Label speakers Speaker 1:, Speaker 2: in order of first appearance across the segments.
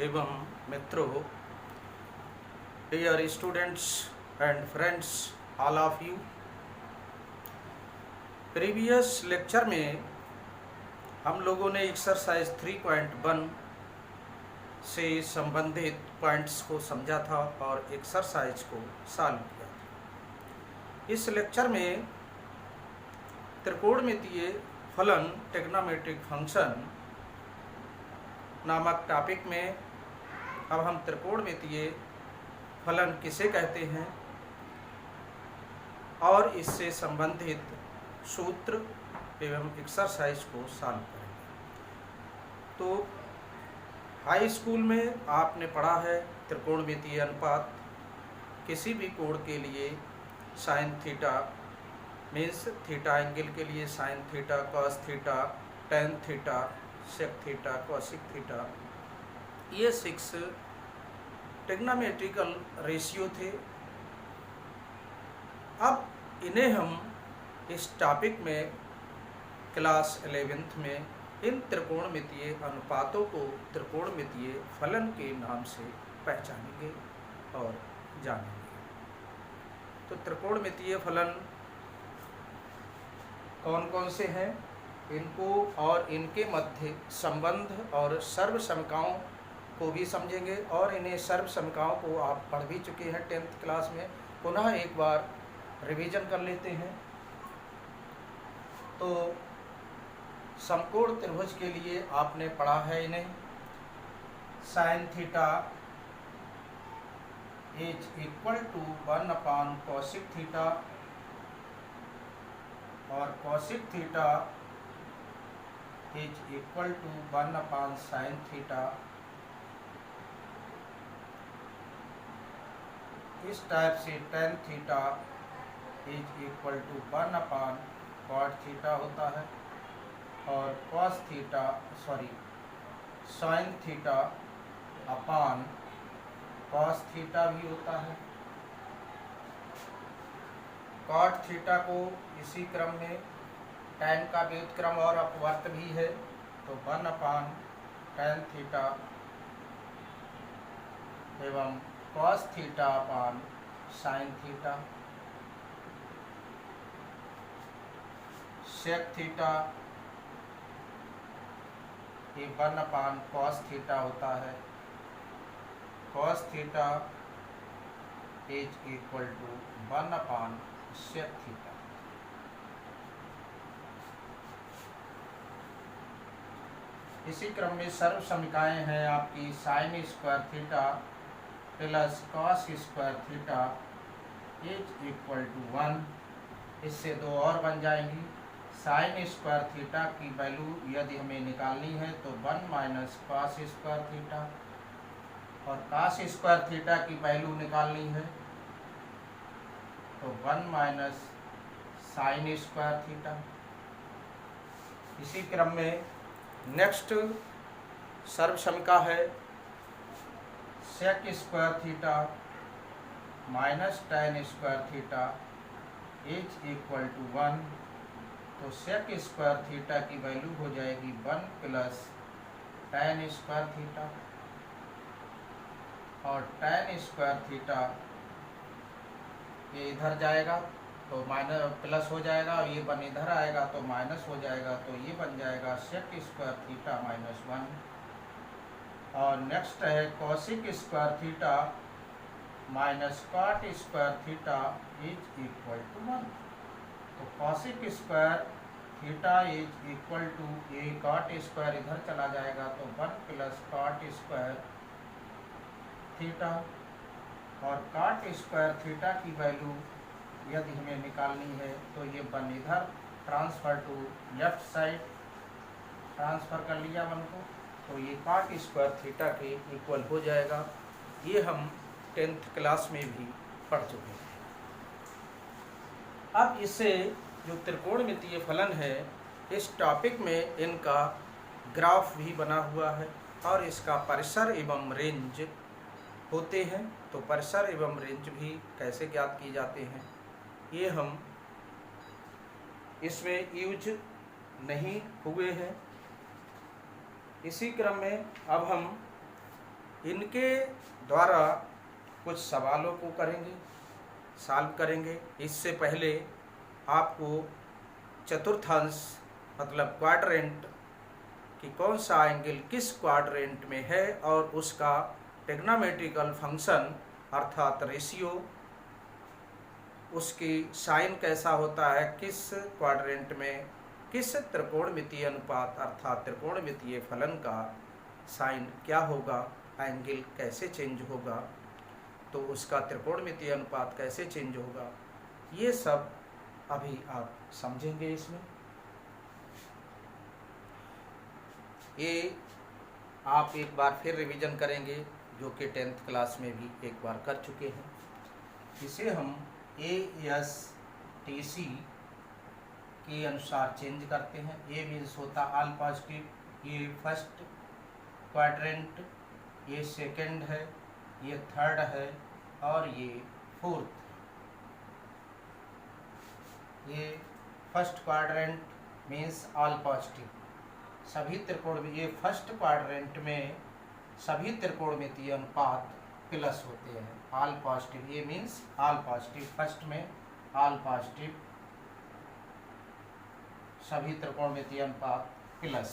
Speaker 1: एवं मित्रों, dear students and friends, all of you. Previous lecture में हम लोगों ने एक्सरसाइज 3.1 से संबंधित पॉइंट्स को समझा था और एक्सरसाइज को सॉल्व किया था। इस लेक्चर में त्रिकोणमितीय फलन ट्रिग्नोमेट्रिक फंक्शन नामक टॉपिक में अब हम त्रिकोणमितीय फलन किसे कहते हैं और इससे संबंधित सूत्र एवं एक्सरसाइज को सॉल्व करेंगे। तो हाई स्कूल में आपने पढ़ा है त्रिकोणमितीय अनुपात किसी भी कोण के लिए sine theta means theta angle के लिए sine theta, cos theta, tan theta, sec theta, cosec theta, ये 6 ट्रिग्नोमेट्रिकल रेशियो थे। अब इन्हें हम इस टॉपिक में क्लास 11th में इन त्रिकोणमितीय अनुपातों को त्रिकोणमितीय फलन के नाम से पहचानेंगे और जानेंगे। तो त्रिकोणमितीय फलन कौन कौन से हैं, इनको और इनके मध्य संबंध और सर्वसमकाओं को भी समझेंगे और इन्हें सर्वसमकाओं को आप पढ़ भी चुके हैं 10th क्लास में, पुनः एक बार रिवीजन कर लेते हैं। तो समकोण त्रिभुज के लिए आपने पढ़ा है इन्हें sine theta is equal to 1 cosec theta और cosec theta is equal to 1 sine theta. इस टाइप से tan theta is equal to 1 cot theta होता है और cos theta sine theta upon cos theta भी होता है। कॉट थीटा को इसी क्रम में tan का व्युत्क्रम और अपवर्त भी है, तो 1 tan थीटा एवं cos theta upon sine theta. Sec theta ये 1 कॉस थीटा होता है। Cos theta is equal to 1 sec theta. इसी क्रम में सर्वसमिकाएं हैं आपकी sine square theta plus cos square theta is equal to 1। इससे दो और बन जाएंगी। साइन स्क्वायर थीटा की वैल्यू यदि हमें निकालनी है तो 1 माइनस कॉस स्क्वायर थीटा और कॉस स्क्वायर थीटा की वैल्यू निकालनी है तो 1 माइनस साइन स्क्वायर थीटा। इसी क्रम में नेक्स्ट सर्वसमिका है sec square theta minus tan square theta is equal to 1। तो सेक स्क्वायर थीटा की वैल्यू हो जाएगी 1 प्लस टेन स्क्वायर थीटा और टेन स्क्वायर थीटा ये इधर जाएगा तो माइनस प्लस हो जाएगा और ये 1 इधर आएगा तो माइनस हो जाएगा, तो ये बन जाएगा सेक स्क्वायर थीटा माइनस 1। और नेक्स्ट है cosec square theta minus cot square theta is equal to 1। तो cosec square theta is equal to ये कॉट स्क्वायर इधर चला जाएगा तो 1 प्लस कॉट स्क्वायर थीटा और कॉट स्क्वायर थीटा की वैल्यू यदि हमें निकालनी है तो ये 1 इधर transfer to left side transfer कर लिया 1 को, तो ये कॉट स्क्वायर थीटा के इक्वल हो जाएगा। ये हम 10th क्लास में भी पढ़ चुके हैं। अब इससे जो त्रिकोणमितीय फलन है इस टॉपिक में इनका ग्राफ भी बना हुआ है और इसका परिसर एवं रेंज होते हैं। तो परिसर एवं रेंज भी कैसे ज्ञात किए जाते हैं ये हम इसमें यूज नहीं हुए हैं। इसी क्रम में अब हम इनके द्वारा कुछ सवालों को करेंगे, सॉल्व करेंगे। इससे पहले आपको चतुर्थांश मतलब क्वाड्रेंट कि कौन सा एंगल किस क्वाड्रेंट में है और उसका ट्रिग्नोमेट्रिकल फंक्शन अर्थात रेशियो, उसकी साइन कैसा होता है, किस क्वाड्रेंट में किस त्रिकोणमितीय अनुपात अर्थात त्रिकोणमितीय फलन का साइन क्या होगा, एंगल कैसे चेंज होगा, तो उसका त्रिकोणमितीय अनुपात कैसे चेंज होगा, ये सब अभी आप समझेंगे। इसमें ये आप एक बार फिर रिवीजन करेंगे जो कि 10th क्लास में भी एक बार कर चुके हैं। इसे हम ASTC के अनुसार चेंज करते हैं। ए मीन्स होता ऑल पॉजिटिव, ये फर्स्ट क्वाड्रेंट, ये सेकंड है, ये थर्ड है और ये फोर्थ। ये first quadrant means all positive, सभी त्रिकोण में ये फर्स्ट क्वाड्रेंट में सभी त्रिकोणमितीय अनुपात प्लस होते हैं, ऑल पॉजिटिव। ये मीन्स ऑल पॉजिटिव, फर्स्ट में ऑल पॉजिटिव सभी त्रिकोणमितीय अनुपात प्लस।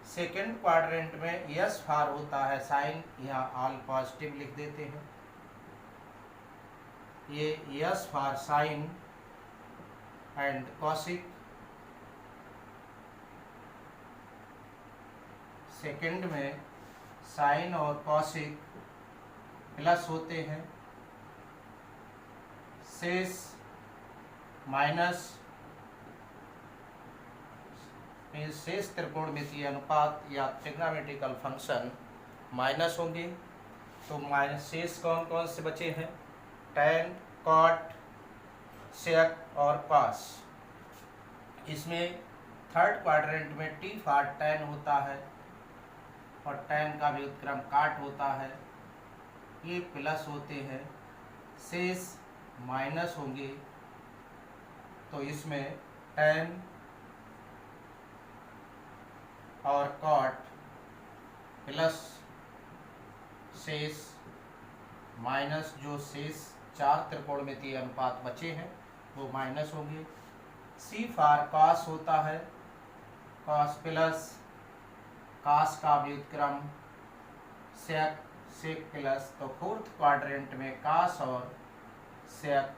Speaker 1: सेकेंड क्वाड्रेंट में यस फार होता है साइन, यहाँ ऑल पॉजिटिव लिख देते हैं। ये yes for sine and cosec. Second में साइन और कॉसिक प्लस होते हैं, शेष माइनस शेष त्रिकोणमितीय अनुपात या ट्रिग्नोमेट्रिकल फंक्शन माइनस होंगे। तो माइनस शेष कौन कौन से बचे हैं, टैन, कॉट, सेक और कॉस। इसमें थर्ड क्वाड्रेंट में टी फार टैन होता है और टैन का भी उत्क्रम काट होता है, ये प्लस होते हैं, शेष माइनस होंगे। तो इसमें टैन और कॉट प्लस शेष माइनस, जो शेष चार त्रिकोणमितीय अनुपात बचे हैं वो माइनस होंगे। सी फार कॉस होता है, कॉस प्लस कॉस का व्युत्क्रम सेक, सेक प्लस। तो फोर्थ क्वाड्रेंट में कॉस और सेक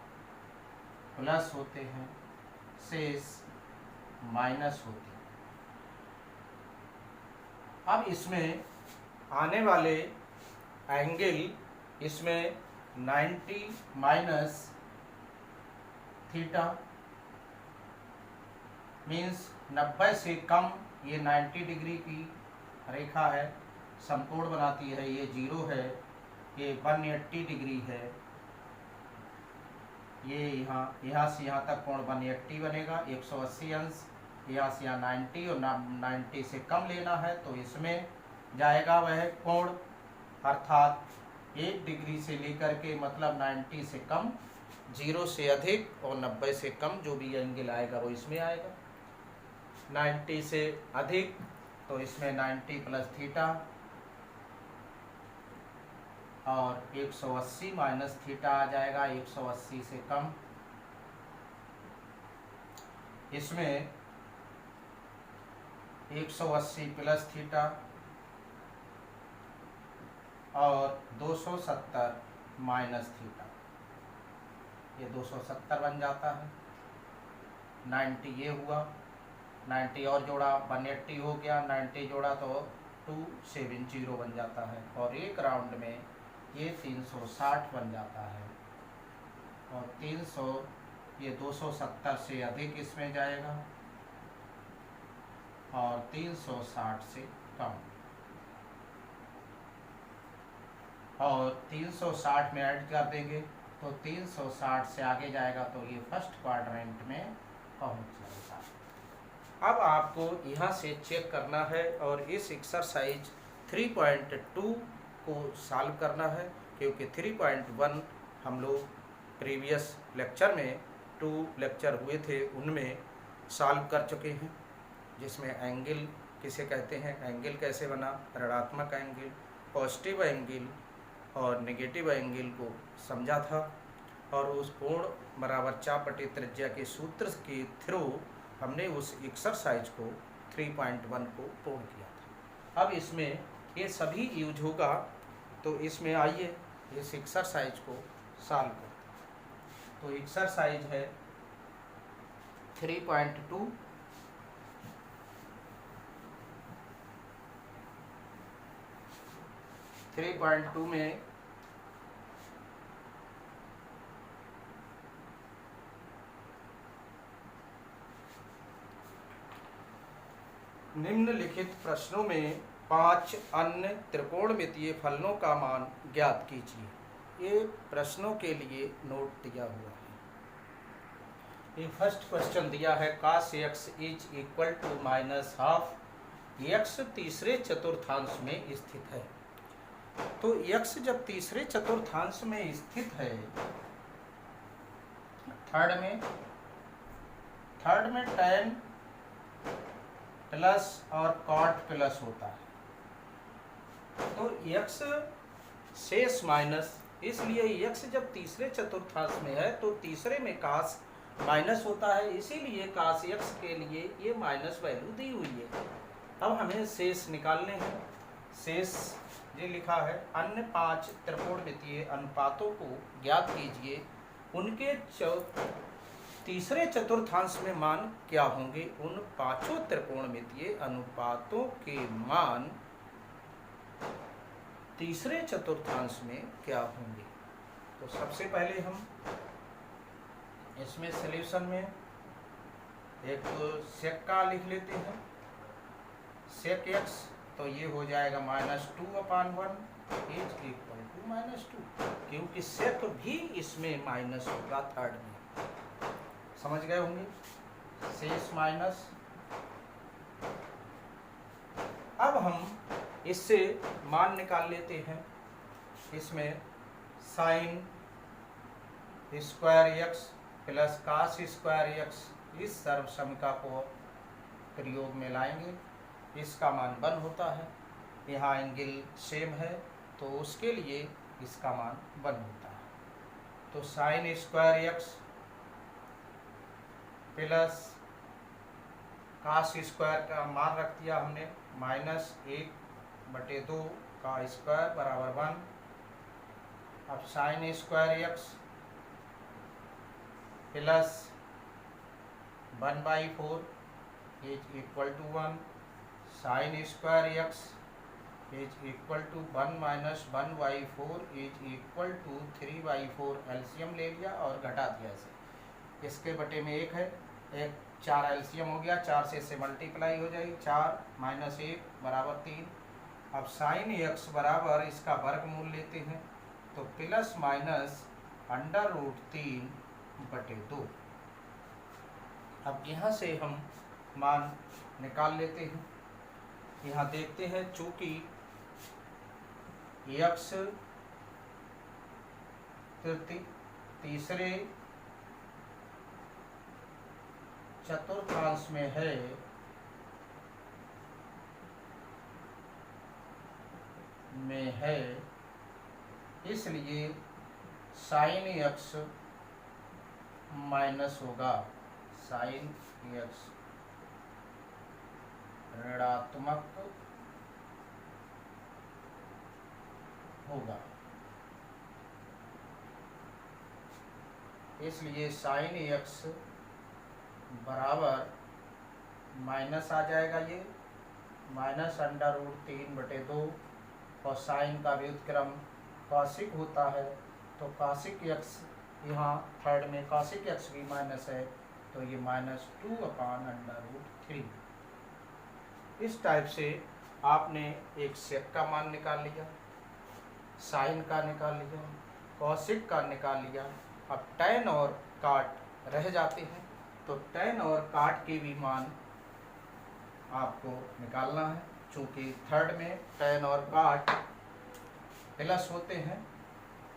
Speaker 1: प्लस होते हैं, शेष माइनस होते हैं। अब इसमें आने वाले एंगल, इसमें 90 माइनस थीटा मीन्स 90 से कम, ये 90 डिग्री की रेखा है, समकोण बनाती है, ये 0 है, ये 180 डिग्री है, ये यहाँ से यहाँ तक कोण 180 बनेगा, 180 अंश, यहाँ से यहाँ 90 और 90 से कम लेना है तो इसमें जाएगा वह कोण, अर्थात 1 डिग्री से लेकर के मतलब 90 से कम, 0 से अधिक और 90 से कम जो भी एंगल आएगा वो इसमें आएगा। 90 से अधिक तो इसमें 90 प्लस थीटा और 180 माइनस थीटा आ जाएगा, 180 से कम। इसमें 180 प्लस थीटा और 270 माइनस थीटा, ये 270 बन जाता है। 90 ये हुआ, 90 और जोड़ा 180 हो गया, 90 जोड़ा तो 270 बन जाता है और एक राउंड में ये 360 बन जाता है और 300 ये 270 से अधिक इसमें जाएगा और 360 से कम, और 360 में ऐड कर देंगे तो 360 से आगे जाएगा तो ये फर्स्ट क्वाड्रेंट में पहुंच जाएगा। अब आपको यहाँ से चेक करना है और इस एक्सरसाइज 3.2 को सॉल्व करना है, क्योंकि 3.1 हम लोग प्रीवियस लेक्चर में 2 लेक्चर हुए थे उनमें सॉल्व कर चुके हैं, जिसमें एंगल किसे कहते हैं, एंगल कैसे बना, ऋणात्मक एंगल, पॉजिटिव एंगल और नेगेटिव एंगल को समझा था और उस कोण बराबर चाप बटे त्रिज्या के सूत्र के थ्रू हमने उस एक्सरसाइज को 3.1 को पूर्ण किया था। अब इसमें ये सभी यूज होगा, तो इसमें आइए इस एक्सरसाइज को सॉल्व करते हैं। तो एक्सरसाइज है 3.2। में निम्नलिखित प्रश्नों में 5 अन्य त्रिकोणमितीय फलनों का मान ज्ञात कीजिए। ये प्रश्नों के लिए नोट दिया हुआ है। ये फर्स्ट क्वेश्चन दिया है cos x is equal to -12 x तीसरे चतुर्थांश में स्थित है। तो x जब तीसरे चतुर्थांश में स्थित है, थर्ड में tan प्लस और cot प्लस होता है, तो x शेष माइनस, इसलिए x जब तीसरे चतुर्थांश में है तो तीसरे में cos माइनस होता है, इसीलिए cos x के लिए ये माइनस वैल्यू दी हुई है। अब हमें शेष निकालने हैं। शेष ये लिखा है अन्य 5 त्रिकोणमितीय अनुपातों को ज्ञात कीजिए, उनके तीसरे चतुर्थांश में मान क्या होंगे। उन 5 त्रिकोणमितीय अनुपातों के मान तीसरे चतुर्थांश में क्या होंगे। तो सबसे पहले हम इसमें सॉल्यूशन में एक सेक का लिख लेते हैं, सेक x, तो ये हो जाएगा -2/1 इज इक्वल टू -2, क्योंकि सेक भी इसमें माइनस होगा थर्ड में। समझ गए होंगे, शेष माइनस। अब हम इससे मान निकाल लेते हैं। इसमें sine square x plus cos square x, इस सर्वसमिका को प्रयोग में लाएंगे, इसका मान 1 होता है। यहाँ एंगल सेम है तो उसके लिए इसका मान 1 होता है। तो sine square x plus cos square का मान रख दिया हमने -1/2 का स्क्वायर बराबर 1। अब sine square x plus 1/4 is equal to 1, sine square x is equal to 1 - 1/4 is equal to 3/4। LCM ले लिया और घटा दिया इसे, इसके बटे में 1 है, 1 4 एलसीएम हो गया, 4 से इससे मल्टीप्लाई हो जाएगी, 4 - 1 बराबर 3। अब साइन x बराबर इसका वर्गमूल लेते हैं, तो प्लस माइनस √3/2। अब यहाँ से हम मान निकाल लेते हैं। यहाँ देखते हैं, चूंकि x तीसरे चतुर्थांश में है, इसलिए साइन x माइनस होगा, साइन x ऋणात्मक होगा, इसलिए साइन x बराबर माइनस आ जाएगा, ये -√3/2, और साइन का व्युत्क्रम कॉसिक होता है, तो कॉसिक x, यहाँ थर्ड में कॉसिक x भी माइनस है, तो ये -2/√3। इस टाइप से आपने एक सेक का मान निकाल लिया, साइन का निकाल लिया, कॉसिक का निकाल लिया। अब टैन और काट रह जाते हैं, तो टैन और काट के भी मान आपको निकालना है। चूँकि थर्ड में टैन और काट प्लस होते हैं,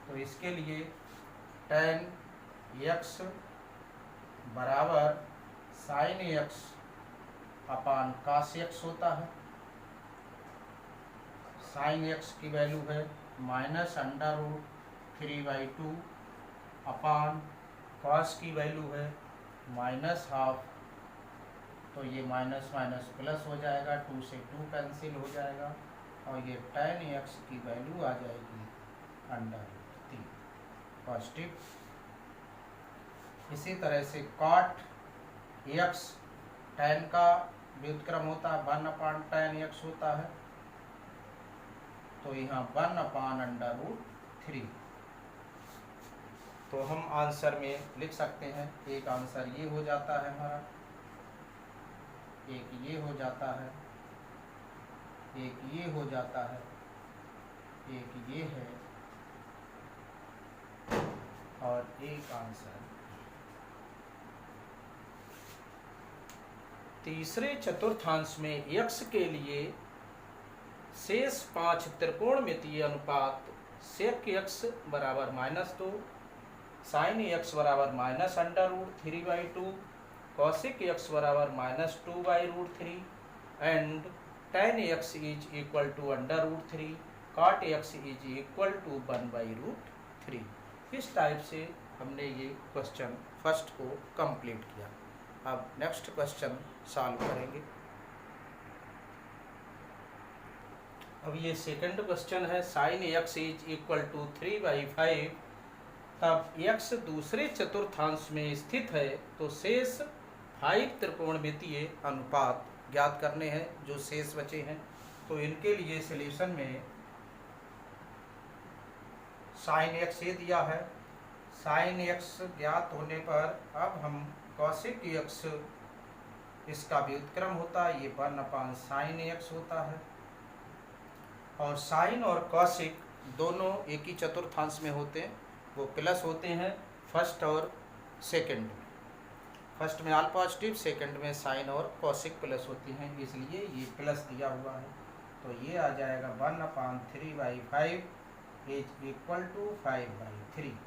Speaker 1: तो इसके लिए टैन x बराबर साइन x अपान कास x होता है। साइन एक्स की वैल्यू है -√3/2 अपान कॉस की वैल्यू है -½ तो ये माइनस माइनस प्लस हो जाएगा, 2 से 2 कैंसिल हो जाएगा और ये tan x की वैल्यू आ जाएगी √3 पॉजिटिव। इसी तरह से cot x tan का व्युत्क्रम होता है 1/tan x होता है, तो यहाँ 1/√3। तो हम आंसर में लिख सकते हैं, एक आंसर ये हो जाता है हमारा, एक ये हो जाता है, एक ये हो जाता है, एक ये है और एक आंसर। तीसरे चतुर्थांश में x के लिए शेष 5 त्रिकोणमितीय अनुपात sec x बराबर -2, sin x बराबर -√3/2, cosec x बराबर -2/√3 and tan x is equal to √3, cot x is equal to 1/√3। इस टाइप से हमने ये क्वेश्चन फर्स्ट को कंप्लीट किया। अब नेक्स्ट क्वेश्चन सॉल्व करेंगे। अब ये सेकंड क्वेश्चन है, sin x is equal to 3/5, तब x दूसरे चतुर्थांश में स्थित है तो शेष 5 त्रिकोणमितीय अनुपात ज्ञात करने हैं जो शेष बचे हैं। तो इनके लिए सॉल्यूशन में sin x ये दिया है, sin x ज्ञात होने पर अब हम cosec x इसका व्युत्क्रम होता है, ये 1/sin x होता है और साइन और कॉसिक दोनों एक ही चतुर्थांश में होते हैं, वो प्लस होते हैं फर्स्ट और सेकंड में। फर्स्ट में ऑल पॉजिटिव, सेकंड में साइन और कॉसिक प्लस होती हैं, इसलिए ये प्लस दिया हुआ है। तो ये आ जाएगा 1/3/5 इज इक्वल टू 5/3।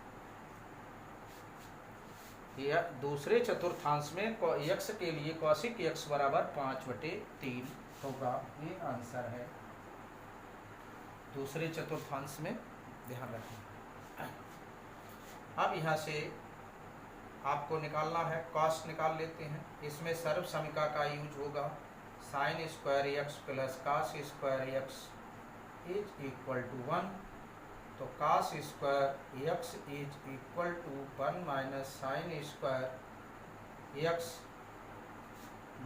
Speaker 1: यह दूसरे चतुर्थांश में x के लिए cosec x बराबर 5/3 होगा, ये आंसर है दूसरे चतुर्थांश में, ध्यान रखें। अब यहाँ से आपको निकालना है, cos निकाल लेते हैं। इसमें सर्व समीका का यूज होगा, sin² x plus cos² x is equal to 1, तो cos² x is equal to 1 minus sin² x,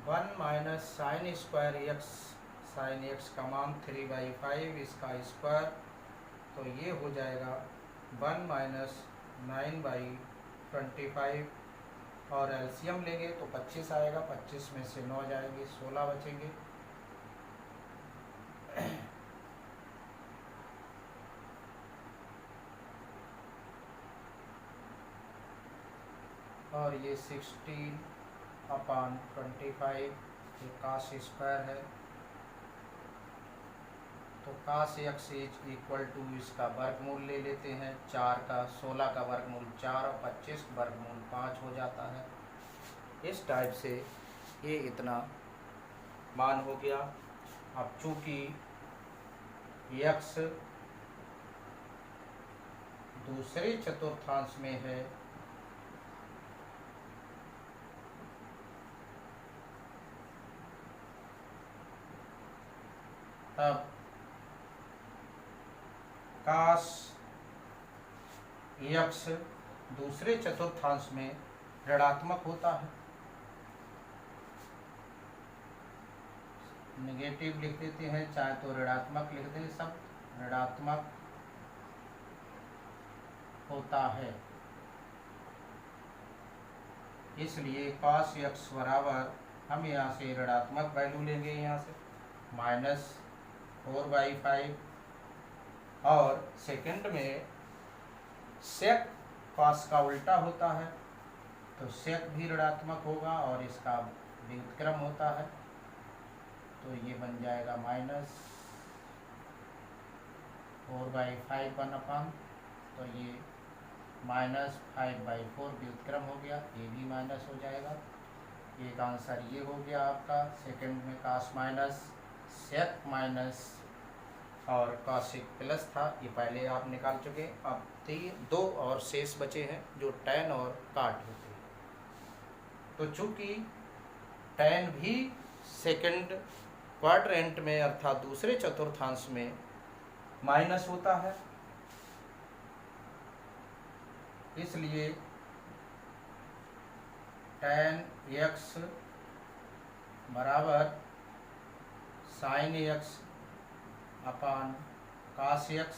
Speaker 1: 1 minus sin² x, sin x का मान 3/5 इसका स्क्वायर, तो ये हो जाएगा 1 माइनस 9/25 और एलसीएम लेंगे तो 25 आएगा, 25 में से 9 जाएंगे, 16 बचेंगे। और ये 16/25 ये cos² है, तो cos x is equal to इसका वर्गमूल ले लेते हैं, 4 का 16 का वर्गमूल 4 और 25 वर्गमूल 5 हो जाता है। इस टाइप से ये इतना मान हो गया। अब चूँकि x दूसरे चतुर्थांश में है तब cos x दूसरे चतुर्थांश में ऋणात्मक होता है, नेगेटिव लिख देते हैं, चाहे तो ऋणात्मक लिख दें, सब ऋणात्मक होता है। इसलिए cos x बराबर हम यहाँ से ऋणात्मक वैल्यू लेंगे, यहाँ से -4/5 और सेकंड में sec cos का उल्टा होता है, तो sec भी ऋणात्मक होगा और इसका व्युत्क्रम होता है, तो ये बन जाएगा -4/5 1/, तो ये -5/4 व्युत्क्रम हो गया, ये भी माइनस हो जाएगा। एक आंसर ये हो गया आपका, सेकंड में cos माइनस sec माइनस और कॉसिक प्लस था, ये पहले आप निकाल चुके। अब 2 और शेष बचे हैं जो tan और काट होते हैं। तो चूंकि tan भी सेकंड क्वाड्रेंट में अर्थात दूसरे चतुर्थांश में माइनस होता है, इसलिए tan x बराबर sin x अपान cos x।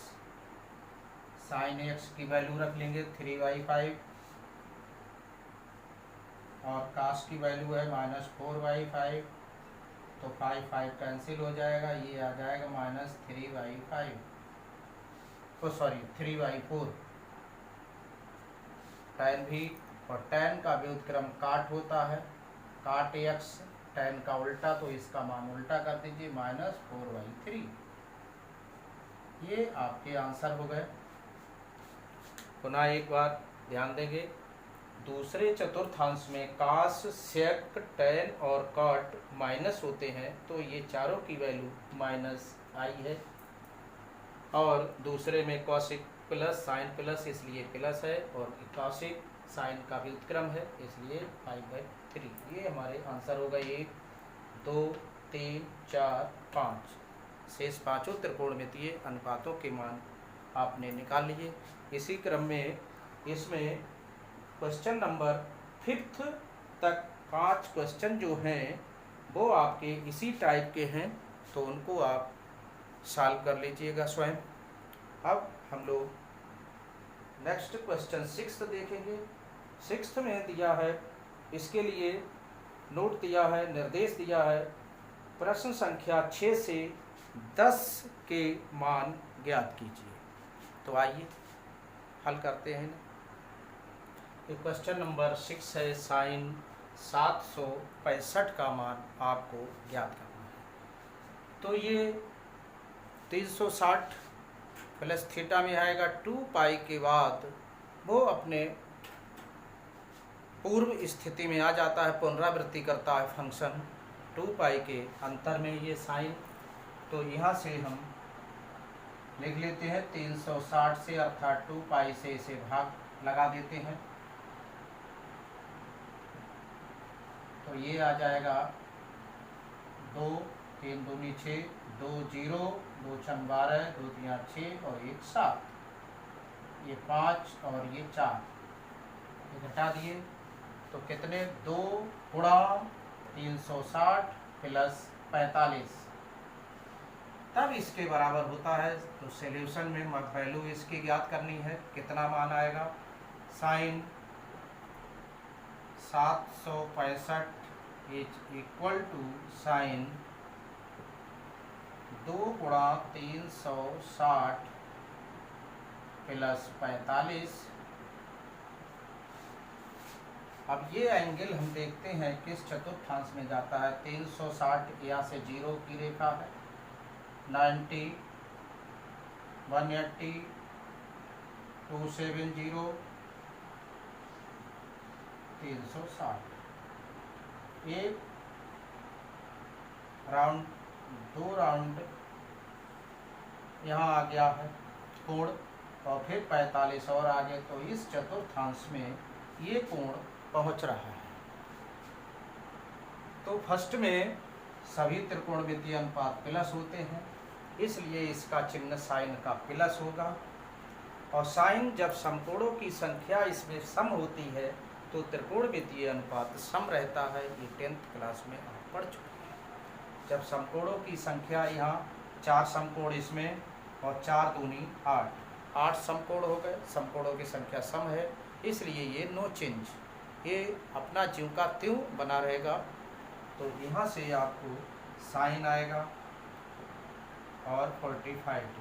Speaker 1: sin x की वैल्यू रख लेंगे 3/5 और cos की वैल्यू है -4/5, तो 5 कैंसिल हो जाएगा, ये आ जाएगा -3/5, तो सॉरी 3/4। tan भी और tan का व्युत्क्रम काट होता है, काट x tan का उल्टा, तो इसका मान उल्टा कर दीजिए -4/3। ये आपके आंसर हो गए। पुनः एक बार ध्यान देंगे, दूसरे चतुर्थांश में cos, sec, tan और cot माइनस होते हैं, तो ये चारों की वैल्यू -i है, और दूसरे में cosic प्लस sin प्लस इसलिए प्लस है, और cosic sin का भी उत्क्रम है इसलिए 5/3। ये हमारे आंसर हो गए 1, 2, 3, 4, 5। शेष पांचों त्रिकोणमितीय अनुपातों के मान आपने निकाल लिए। इसी क्रम में इसमें क्वेश्चन नंबर 5 तक 5 क्वेश्चन जो हैं वो आपके इसी टाइप के हैं, तो उनको आप सॉल्व कर लीजिएगा स्वयं। अब हम लोग नेक्स्ट क्वेश्चन 6 देखेंगे। 6 में दिया है, इसके लिए नोट दिया है, निर्देश दिया है, प्रश्न संख्या 6 से 10 के मान ज्ञात कीजिए। तो आइए हल करते हैं। ये क्वेश्चन नंबर 6 है, साइन 765 का मान आपको ज्ञात करना है। तो ये 360 प्लस थीटा में आएगा 2π के बाद वो अपने पूर्व स्थिति में आ जाता है, पुनरावृत्ति करता है फंक्शन 2π के अंतर में ये साइन। तो यहाँ से हम लिख लेते हैं 360 से, अर्थात 2π से इसे भाग लगा देते हैं, तो ये आ जाएगा 2, 3 दूनी 6, 2 0, 2 6 12, 2 3 6 और 1 7, ये 5 और ये 4, ये घटा दिए तो कितने 2 गुणा 360 प्लस 45, तब इसके बराबर होता है। तो सॉल्यूशन में वैल्यू इसकी ज्ञात करनी है, कितना मान आएगा, sine 765 is equal to sine 2 गुणा 360 प्लस 45। अब ये एंगल हम देखते हैं किस चतुर्थांश में जाता है। 360 यहाँ से 0 की रेखा है, 90, 180, 270, 360, एक राउंड 2 राउंड यहाँ आ गया है कोण, और फिर 45 और आगे, तो इस चतुर्थांश में ये कोण पहुँच रहा है। तो फर्स्ट में सभी त्रिकोणमितीय अनुपात प्लस होते हैं, इसलिए इसका चिन्ह साइन का प्लस होगा। और साइन जब समकोणों की संख्या इसमें सम होती है तो त्रिकोणमितीय अनुपात सम रहता है। ये 10th क्लास में आप पढ़ चुके हैं। जब समकोणों की संख्या यहाँ 4 समकोण इसमें और 4 दूनी 8 समकोण हो गए, समकोणों की संख्या सम है, इसलिए ये नो चेंज, ये अपना ज्यों का त्यों बना रहेगा। तो यहाँ से आपको साइन आएगा और 45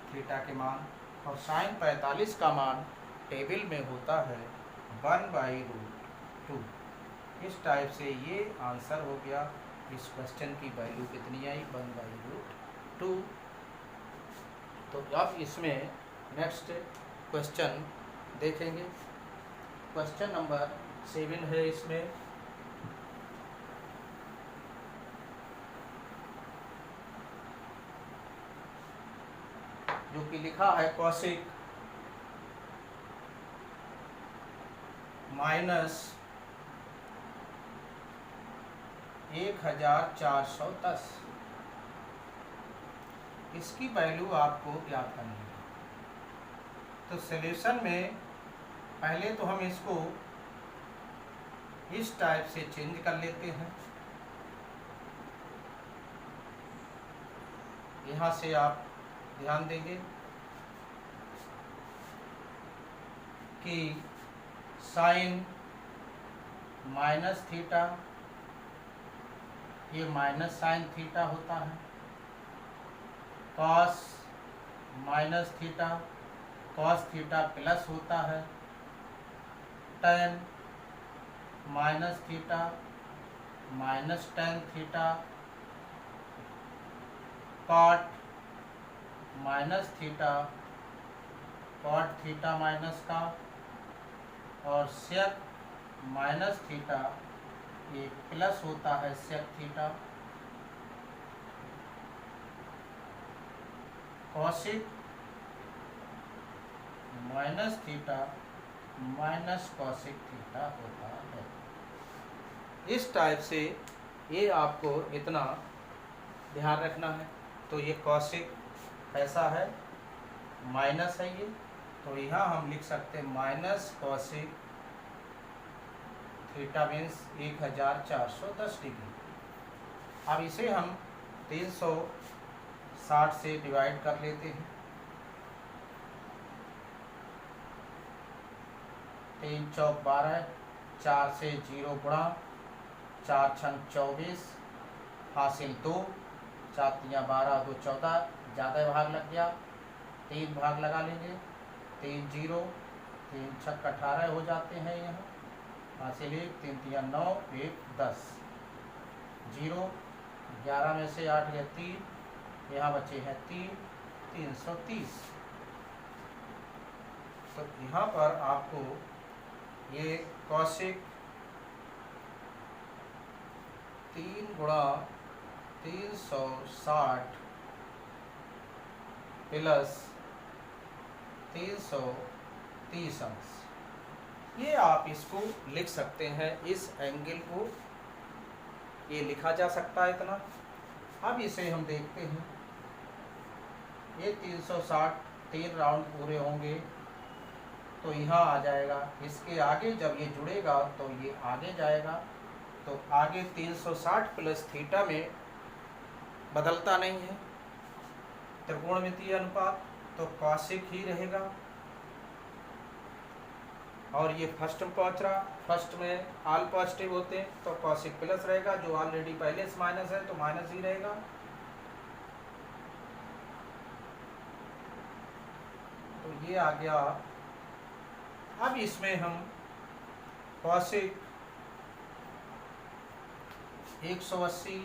Speaker 1: थीटा के मान, और साइन 45 का मान टेबल में होता है 1/√2। इस टाइप से ये आंसर हो गया। इस क्वेश्चन की वैल्यू कितनी आई, 1/√2। तो अब इसमें नेक्स्ट क्वेश्चन देखेंगे। क्वेश्चन नंबर 7 है। इसमें जो कि लिखा है कॉसिक माइनस 1410, इसकी वैल्यू आपको ज्ञात करनी है। तो सॉल्यूशन में पहले तो हम इसको इस टाइप से चेंज कर लेते हैं। यहाँ से आप ध्यान देंगे कि साइन माइनस थीटा, ये माइनस साइन थीटा होता है। Cos minus theta, cos theta plus होता है। Tan minus theta minus tan theta. Cot minus theta cot theta minus का। और सेक माइनस थीटा, ये प्लस होता है sec theta. Cosec minus theta minus cosec theta होता है। इस टाइप से ये आपको इतना ध्यान रखना है। तो ये कॉसिक ऐसा है, माइनस है ये, तो यहाँ हम लिख सकते हैं minus cosec theta means 1410 degree. अब इसे हम 360 से डिवाइड कर लेते हैं। 3 चौक 12, 4 से 0 गुणा, 4 छंग 24, हासिल 2, 4 तियाँ 12, 2 14, ज़्यादा भाग लग गया, 3 भाग लगा लेंगे। 3 0, 3 छक 18 हो जाते हैं यहाँ, हासिल 1, 3 तियाँ 9, 1 10, 0, 11 में से 8 गया 3, यहाँ बचे हैं 3, 330। तो यहाँ पर आपको ये कॉसिक 3 गुणा 360 प्लस 330 अंश, ये आप इसको लिख सकते हैं। इस एंगल को ये लिखा जा सकता है इतना। अब इसे हम देखते हैं, ये 360 3 राउंड पूरे होंगे तो यहाँ आ जाएगा। इसके आगे जब ये जुड़ेगा तो ये आगे जाएगा, तो आगे 360 प्लस थीटा में बदलता नहीं है त्रिकोणमितीय अनुपात, तो कॉसिक ही रहेगा। और ये फर्स्ट में पहुँच रहा, फर्स्ट में ऑल पॉजिटिव होते हैं तो कॉसिक प्लस रहेगा, जो ऑलरेडी पहले से माइनस है तो माइनस ही रहेगा। तो ये आ गया। अब इसमें हम कॉसिक 180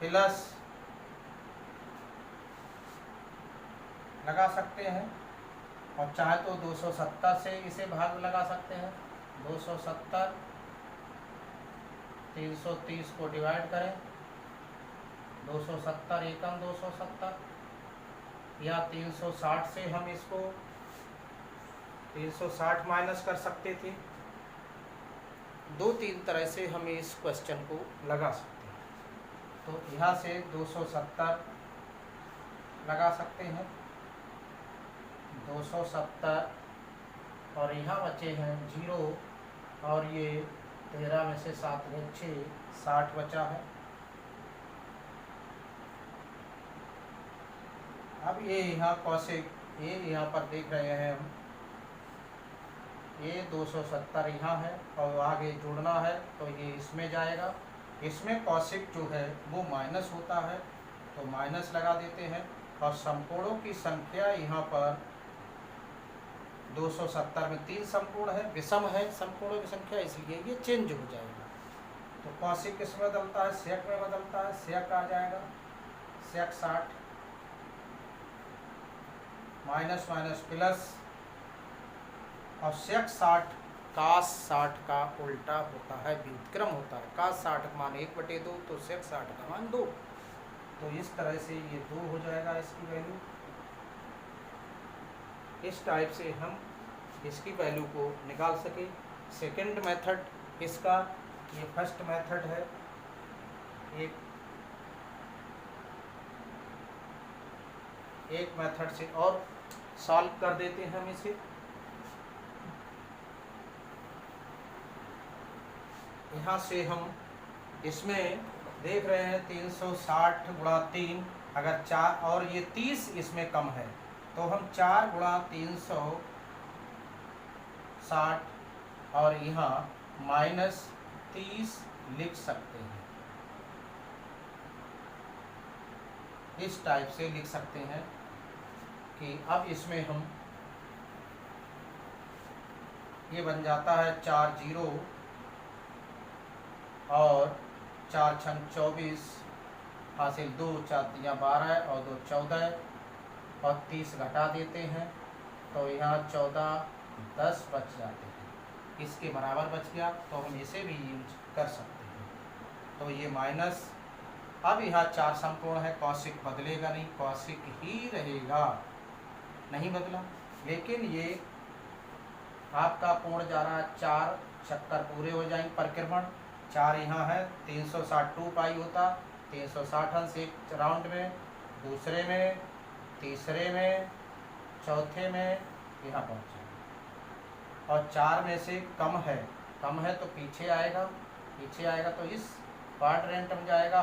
Speaker 1: प्लस लगा सकते हैं, और चाहे तो 270 से इसे भाग लगा सकते हैं। 270 330 को डिवाइड करें, 270 एकम 270, या 360 से हम इसको 360 माइनस कर सकते थे। 2-3 तरह से हम इस क्वेश्चन को लगा सकते हैं। तो यहाँ से 270 लगा सकते हैं, 270, और यहाँ बचे हैं 0, और ये 13 में से 7 में 6, 60 बचा है। अब ये यहाँ कॉसिक, ये यहाँ पर देख रहे हैं हम, ये 270 यहाँ है और आगे जुड़ना है तो ये इसमें जाएगा। इसमें कॉसिक जो है वो माइनस होता है, तो माइनस लगा देते हैं। और समकोणों की संख्या यहाँ पर 270 में 3 समकोण है, विषम है समकोणों की संख्या, इसलिए ये चेंज हो जाएगा। तो कॉसिक किस में बदलता है? सेक में बदलता है। सेक आ जाएगा, सेक 60 माइनस माइनस प्लस, और सेक 60 कास 60 का उल्टा होता है, व्युत्क्रम होता है। कास 60 का मान 1/2, तो सेक 60 का मान 2। तो इस तरह से ये 2 हो जाएगा इसकी वैल्यू। इस टाइप से हम इसकी वैल्यू को निकाल सके। सेकंड मेथड इसका, ये फर्स्ट मेथड है, एक मेथड से और सॉल्व कर देते हैं हम इसे। यहाँ से हम इसमें देख रहे हैं 360 गुणा 3, अगर 4 और ये 30 इसमें कम है तो हम 4 गुणा 360 और यहाँ -30 लिख सकते हैं। इस टाइप से लिख सकते हैं कि अब इसमें हम ये बन जाता है 4 0 और 4 6 24 हासिल 2 4 3 12 और 2 14 और 30 घटा देते हैं तो यहाँ 14 10 बच जाते हैं। इसके बराबर बच गया तो हम इसे भी यूज कर सकते हैं। तो ये माइनस, अब यहाँ 4 समकोण है, कौशिक बदलेगा नहीं, कौशिक ही रहेगा, नहीं बदला। लेकिन ये आपका कोण जा रहा है 4 चक्कर पूरे हो जाएंगे, परिक्रमण 4 यहाँ है, 360 2 पाई होता, 360 अंश एक राउंड में, दूसरे में, तीसरे में, चौथे में यहाँ पहुँचे और 4 में से कम है तो पीछे आएगा तो इस क्वाड्रेंट में जाएगा।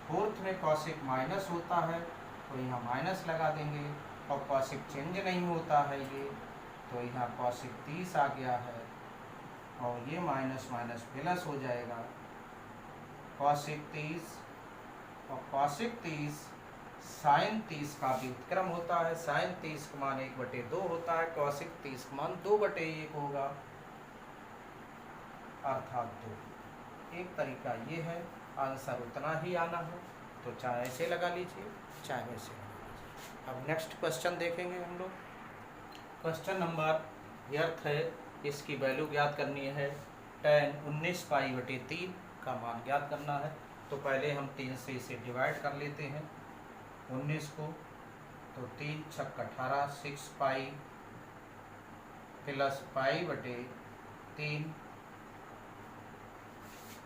Speaker 1: फोर्थ में कौशिक माइनस होता है तो यहाँ माइनस लगा देंगे और कौशिक चेंज नहीं होता है ये, तो यहाँ कौशिक 30 आ गया है और ये माइनस माइनस प्लस हो जाएगा। कौशिक 30 और कौशिक 30 साइन 30 का व्युत्क्रम होता है। साइन 30 का मान 1/2 होता है, कौशिक 30 का मान 2/1 होगा, अर्थात 2। एक तरीका ये है, आंसर उतना ही आना है तो चाहे ऐसे लगा लीजिए चाहे वैसे लगा लीजिए। अब नेक्स्ट क्वेश्चन देखेंगे हम लोग। क्वेश्चन नंबर व्यर्थ है, इसकी वैल्यू ज्ञात करनी है। tan 19 π/3 का मान ज्ञात करना है। तो पहले हम 3 से इसे डिवाइड कर लेते हैं 19 को, तो 3 छक 18 6 पाई प्लस π/3,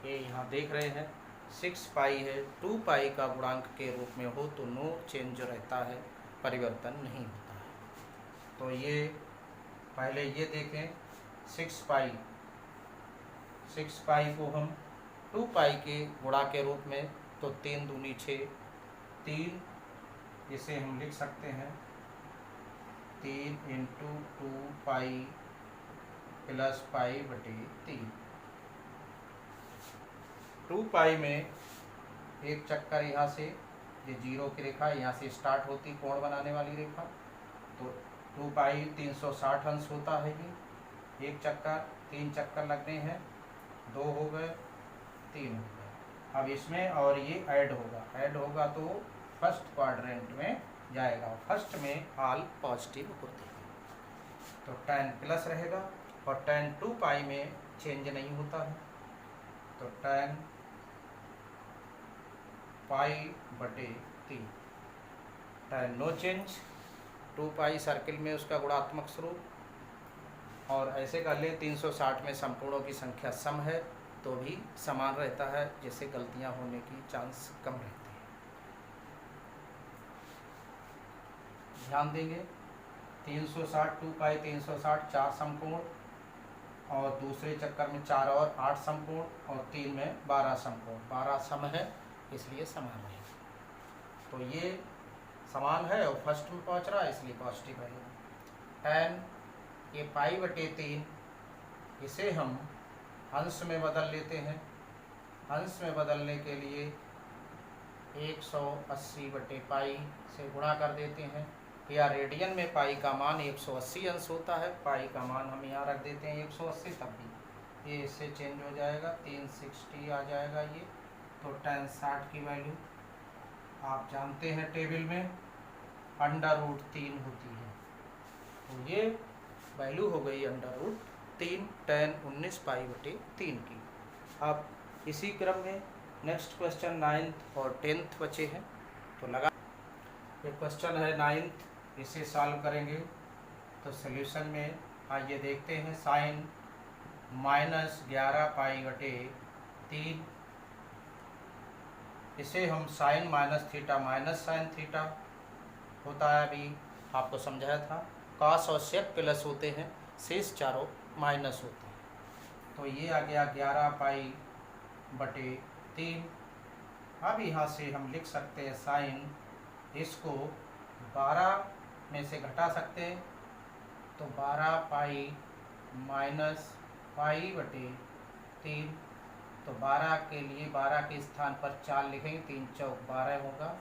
Speaker 1: ये यहाँ देख रहे हैं 6 पाई है, 2 पाई का गुणांक के रूप में हो तो नो चेंज रहता है, परिवर्तन नहीं होता है। तो ये पहले ये देखें 6 पाई को हम 2 पाई के गुणा के रूप में, तो 3 दूनी 6, 3 इसे हम लिख सकते हैं 3 × 2 पाई प्लस π/3। 2 पाई में एक चक्कर यहाँ से, ये 0 की रेखा यहाँ से स्टार्ट होती, कोण बनाने वाली रेखा, तो 2 पाई 360 अंश होता है ये। एक चक्कर, 3 चक्कर लगने हैं, 2 हो गए, 3 हो गए। अब इसमें और ये ऐड होगा तो फर्स्ट क्वाड्रेंट में जाएगा। फर्स्ट में ऑल पॉजिटिव होते हैं तो tan प्लस रहेगा और tan 2 पाई में चेंज नहीं होता है, तो tan π/3, tan नो चेंज। 2 पाई सर्किल में उसका गुणात्मक स्वरूप, और ऐसे कर ले 360 में समकोणों की संख्या सम है तो भी समान रहता है, जिससे गलतियां होने की चांस कम रहते हैं। ध्यान देंगे 360 2 पाई 360 4 समकोण, और दूसरे चक्कर में 4 और 8 समकोण, और 3 में 12 समकोण। 12 सम है इसलिए समान है, तो ये समान है और फर्स्ट में पहुंच रहा है इसलिए पॉजिटिव रहेगा। tan ये π/3, इसे हम अंश में बदल लेते हैं। अंश में बदलने के लिए 180/π से गुणा कर देते हैं, या रेडियन में पाई का मान 180 अंश होता है, पाई का मान हम यहाँ रख देते हैं 180, तब भी ये इससे चेंज हो जाएगा, 360 आ जाएगा ये। तो tan 60 की वैल्यू आप जानते हैं टेबल में √3 होती है, तो ये वैल्यू हो गई √3 tan 19 π/3 की। अब इसी क्रम में नेक्स्ट क्वेश्चन 9th और 10th बचे हैं, तो लगा ये क्वेश्चन है 9th, इसे सॉल्व करेंगे। तो सॉल्यूशन में आइए देखते हैं। साइन -11π/3, इसे हम sine minus theta minus sine theta होता है, अभी आपको समझाया था। कॉस और सेक प्लस होते हैं, शेष चारों माइनस होते हैं। तो ये आ गया 11π/3। अब यहाँ से हम लिख सकते हैं साइन, इसको 12 में से घटा सकते हैं, तो 12π माइनस π/3। तो 12 के लिए 12 के स्थान पर 4 लिखेंगे, 3 चौक 12 होगा।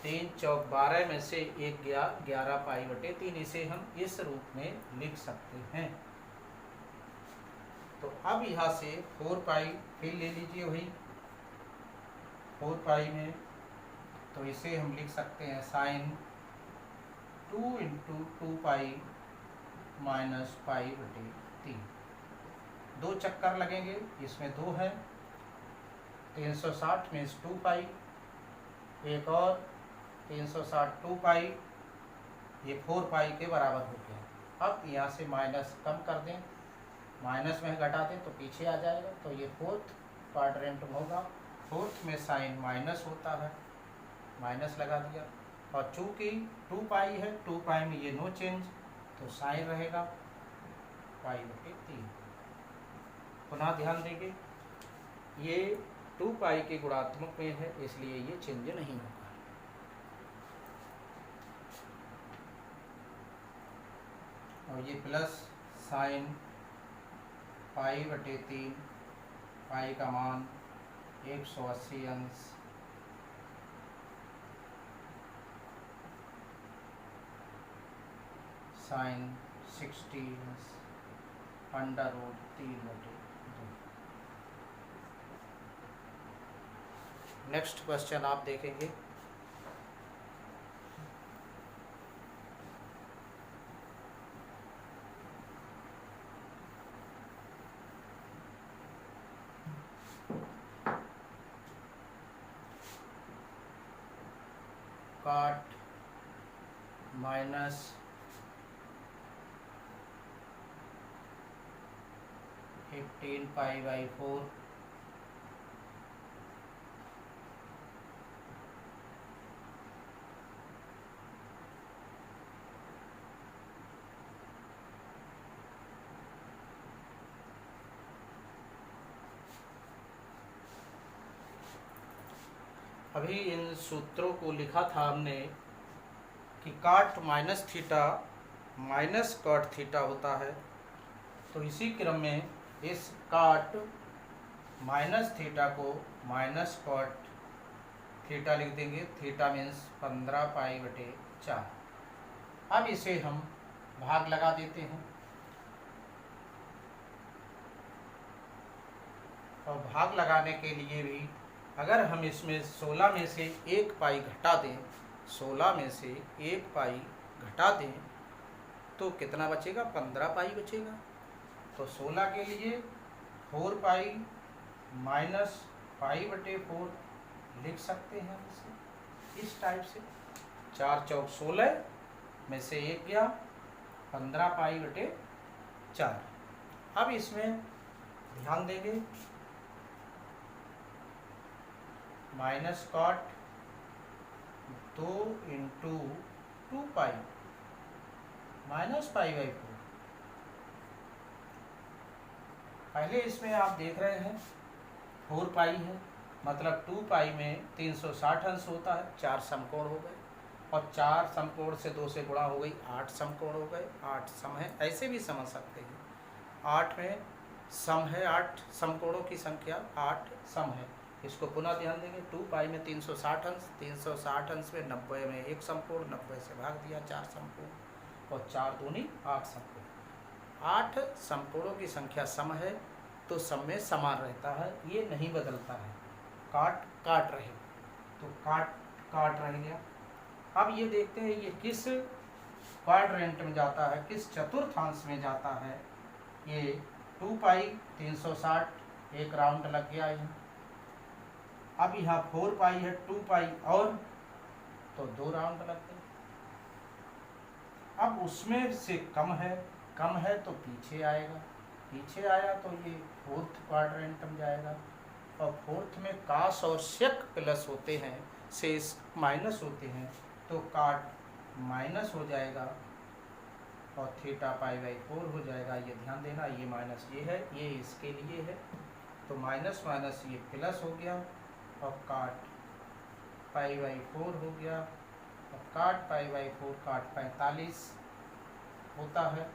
Speaker 1: 3 चौक 12 में से एक गया 11π/3, इसे हम इस रूप में लिख सकते हैं। तो अब यहाँ से 4π फिर ले लीजिए, वही 4π में, तो इसे हम लिख सकते हैं साइन 2 × 2π माइनस π/3। 2 चक्कर लगेंगे, इसमें 2 है, 360 में 2π, एक और 360 2π, ये 4π के बराबर हो गया। अब यहाँ से माइनस कम कर दें, माइनस में घटा दें तो पीछे आ जाएगा, तो ये 4th क्वाड्रेंट में होगा। 4th में साइन माइनस होता है, माइनस लगा दिया। और चूँकि 2π है, 2π में ये नो चेंज, तो साइन रहेगा π/3। पुनः ध्यान देंगे, ये 2π के गुणात्मक में है, इसलिए ये चेंज नहीं होगा। और ये प्लस साइन π/3, पाई का मान 180 अंश, साइन 60 अंश √3/2। नेक्स्ट क्वेश्चन आप देखेंगे। cot -15π/4 अभी इन सूत्रों को लिखा था हमने कि cot minus theta minus cot theta होता है। तो इसी क्रम में इस काट माइनस थीटा को माइनस कॉट थीटा लिख देंगे। Theta means 15π/4। अब इसे हम भाग लगा देते हैं, और भाग लगाने के लिए भी अगर हम इसमें 16 में से 1 पाई घटा दें, 16 में से 1 पाई घटा दें तो कितना बचेगा? 15 पाई बचेगा। तो 16 के लिए 4 पाई माइनस π/4 लिख सकते हैं इसे इस टाइप से। 4 चौक 16 में से 1 गया 15π/4। अब इसमें ध्यान देंगे, माइनस कॉट 2 × 2π माइनस π/4। पहले इसमें आप देख रहे हैं 4 पाई है, मतलब 2 पाई में 360 अंश होता है, 4 समकोण हो गए, और 4 समकोण से 2 से गुणा हो गई, 8 समकोण हो गए। 8 सम है, ऐसे भी समझ सकते हैं। 8 में सम है, 8 समकोणों की संख्या 8 सम है। इसको पुनः ध्यान देंगे, 2 पाई में 360 अंश, 360 अंश में 90 में 1 समकोण, 90 से भाग दिया 4 समकोण, और 4 दूनी 8 समकोण। 8 समकोणों की संख्या सम है तो सम में समान रहता है, ये नहीं बदलता है। काट काट रहे, तो काट रह गया। अब ये देखते हैं ये किस क्वाड्रेंट में जाता है, किस चतुर्थांश में जाता है। ये 2 पाई 360 एक राउंड लग गया है, अब यहाँ 4 पाई है, 2 पाई और तो 2 राउंड लगते। अब उसमें से कम है तो पीछे आएगा, पीछे आया तो ये फोर्थ क्वाड्रेंट जाएगा, और फोर्थ में कास और सेक प्लस होते हैं, शेष माइनस होते हैं, तो काट माइनस हो जाएगा और थीटा पाई बाई 4 हो जाएगा। ये ध्यान देना, ये माइनस ये है, ये इसके लिए है, तो माइनस माइनस ये प्लस हो गया और काट पाई बाई 4 हो गया, और काट पाई बाई 4 काट 45 होता है,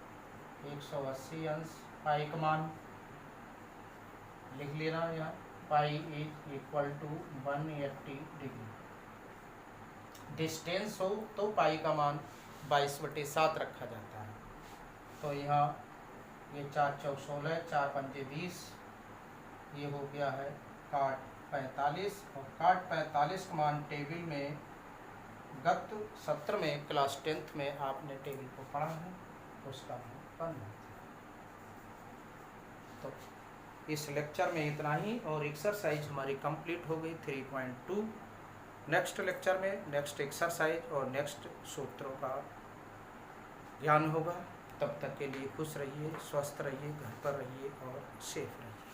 Speaker 1: 180 अंश। पाई का मान लिख लेना यहाँ, pi is equal to 180 degree. Distance हो तो पाई का मान 22/7 रखा जाता है। तो यहाँ ये 4 चौक 16, 4 पंजे 20, ये हो गया है काट 45, और काट 45 का मान टेबल में गत सत्र में क्लास 10th में आपने टेबल को पढ़ा है, उसका मान 1 है। तो इस लेक्चर में इतना ही, और एक्सरसाइज हमारी कंप्लीट हो गई 3.2। नेक्स्ट लेक्चर में नेक्स्ट एक्सरसाइज और नेक्स्ट सूत्रों का ज्ञान होगा। तब तक के लिए खुश रहिए, स्वस्थ रहिए, घर पर रहिए और सेफ रहिए।